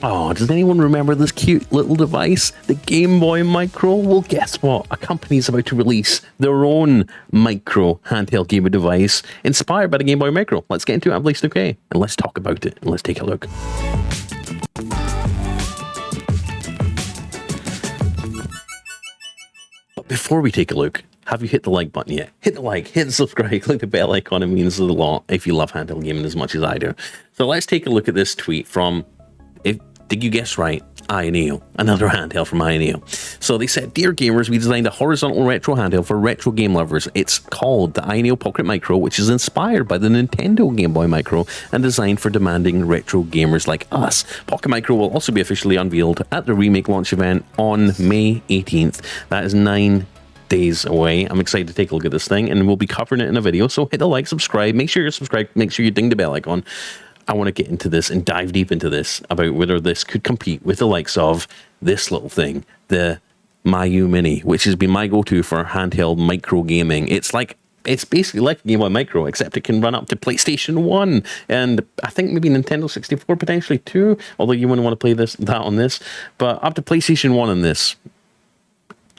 Oh, does anyone remember this cute little device? The Game Boy Micro? Well, guess what? A company's about to release their own micro handheld gaming device inspired by the Game Boy Micro. Let's get into it. I'm Blaze okay, and let's talk about it. And let's take a look. But before we take a look, have you hit the like button yet? Hit the like, hit the subscribe, click the bell icon. It means a lot if you love handheld gaming as much as I do. So let's take a look at this tweet from, did you guess right? AYANEO, another handheld from AYANEO. So they said, "Dear gamers, we designed a horizontal retro handheld for retro game lovers. It's called the AYANEO Pocket Micro, which is inspired by the Nintendo Game Boy Micro and designed for demanding retro gamers like us. Pocket Micro will also be officially unveiled at the remake launch event on May 18th. That is 9 days away. I'm excited to take a look at this thing, and we'll be covering it in a video. So hit the like, subscribe, make sure you're subscribed, make sure you ding the bell icon. I want to get into this and dive deep into this about whether this could compete with the likes of this little thing, the Mayu Mini, which has been my go-to for handheld micro gaming. It's basically like a Game Boy Micro, except it can run up to PlayStation 1 and I think maybe Nintendo 64 potentially too, although you wouldn't want to play that on this, but up to PlayStation 1 on this.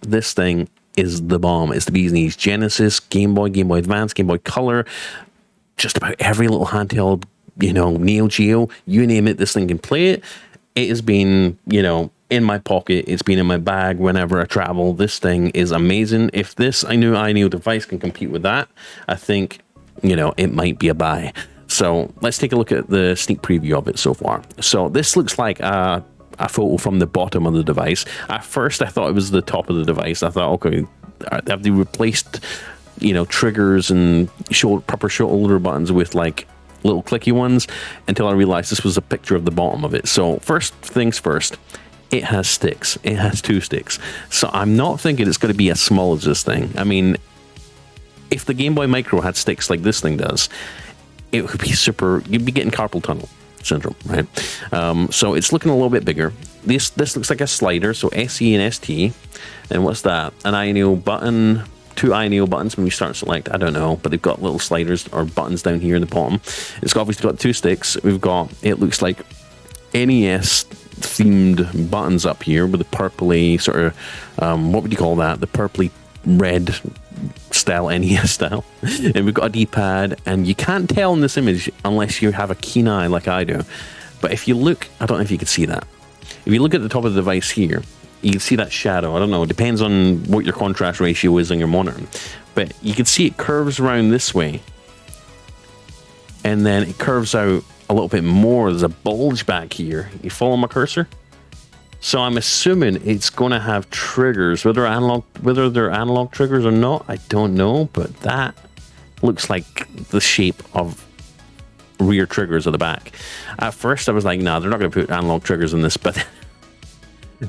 This thing is the bomb. It's the bee's knees. Genesis, Game Boy, Game Boy Advance, Game Boy Color, just about every little handheld, Neo Geo, you name it, this thing can play it. It has been, in my pocket. It's been in my bag whenever I travel. This thing is amazing. If this AYANEO device can compete with that, I think, it might be a buy. So let's take a look at the sneak preview of it so far. So this looks like a photo from the bottom of the device. At first, I thought it was the top of the device. I thought, okay, have they replaced, triggers and proper shoulder buttons with little clicky ones, until I realized this was a picture of the bottom of it. So first things first, it has sticks. It has 2 sticks. So I'm not thinking it's going to be as small as this thing. I mean, if the Game Boy Micro had sticks like this thing does, it would be you'd be getting carpal tunnel syndrome, right? So it's looking a little bit bigger. This looks like a slider, so SE and ST. And what's that? An AYANEO button, 2 AYANEO buttons when you start select, I don't know, but they've got little sliders or buttons down here in the bottom. It's obviously got 2 sticks. We've got, it looks like NES themed buttons up here with the purpley sort of, what would you call that? The purpley red style, NES style. And we've got a D-pad, and you can't tell in this image unless you have a keen eye like I do. But if you look, I don't know if you can see that. If you look at the top of the device here, you can see that shadow. I don't know. It depends on what your contrast ratio is on your monitor. But you can see it curves around this way. And then it curves out a little bit more. There's a bulge back here. You follow my cursor? So I'm assuming it's going to have triggers. Whether they're analog triggers or not, I don't know. But that looks like the shape of rear triggers at the back. At first, I was like, nah, they're not going to put analog triggers in this. But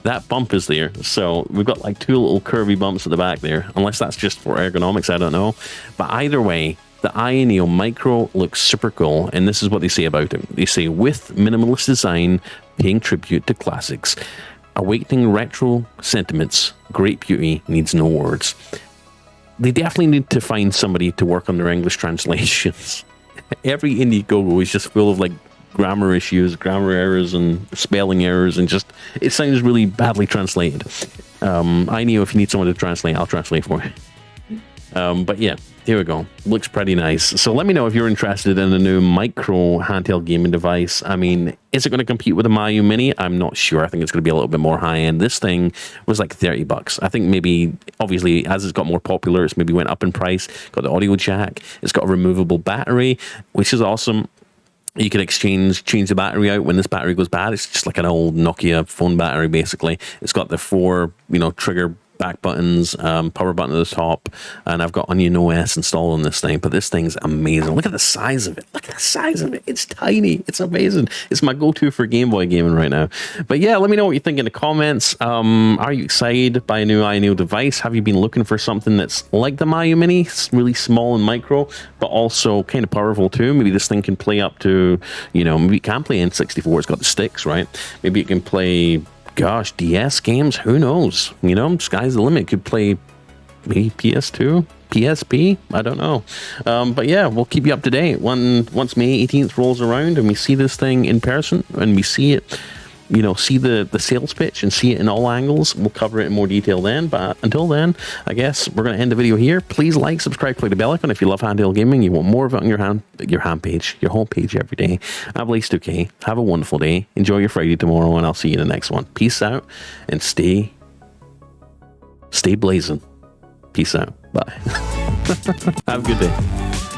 that bump is there, so we've got 2 little curvy bumps at the back there, unless that's just for ergonomics, I don't know. But either way, the AYANEO Micro looks super cool, and this is what they say about it. They say, with minimalist design, paying tribute to classics, awakening retro sentiments, great beauty needs no words. They definitely need to find somebody to work on their English translations. Every Indiegogo is just full of grammar issues, grammar errors, and spelling errors, and just it sounds really badly translated. AYANEO, if you need someone to translate, I'll translate for you. But yeah, here we go. Looks pretty nice. So let me know if you're interested in a new micro handheld gaming device. I mean, is it going to compete with the Mayu Mini? I'm not sure. I think it's going to be a little bit more high end. This thing was like $30. I think maybe, obviously, as it's got more popular, it's maybe went up in price. Got the audio jack. It's got a removable battery, which is awesome. You can change the battery out when this battery goes bad. It's just like an old Nokia phone battery, basically. It's got the 4, trigger back buttons, power button at the top, and I've got Onion OS installed on this thing. But this thing's amazing. Look at the size of it. Look at the size of it. It's tiny. It's amazing. It's my go-to for Game Boy gaming right now. But yeah, let me know what you think in the comments. Are you excited by a new AYANEO device? Have you been looking for something that's like the Mayu Mini? It's really small and micro, but also kind of powerful too. Maybe this thing can play up to, maybe it can play N64. It's got the sticks, right? Maybe it can play, gosh, DS games. Who knows? Sky's the limit. Could play maybe PS2, PSP. I don't know. But yeah, we'll keep you up to date once May 18th rolls around and we see this thing in person and we see it you know, see the sales pitch and see it in all angles. We'll cover it in more detail then. But until then, I guess we're going to end the video here. Please like, subscribe, click the bell icon if you love handheld gaming. You want more of it on your homepage, your homepage every day. I'm Blaze2K. Have a wonderful day. Enjoy your Friday tomorrow, and I'll see you in the next one. Peace out, and stay blazing. Peace out. Bye. Have a good day.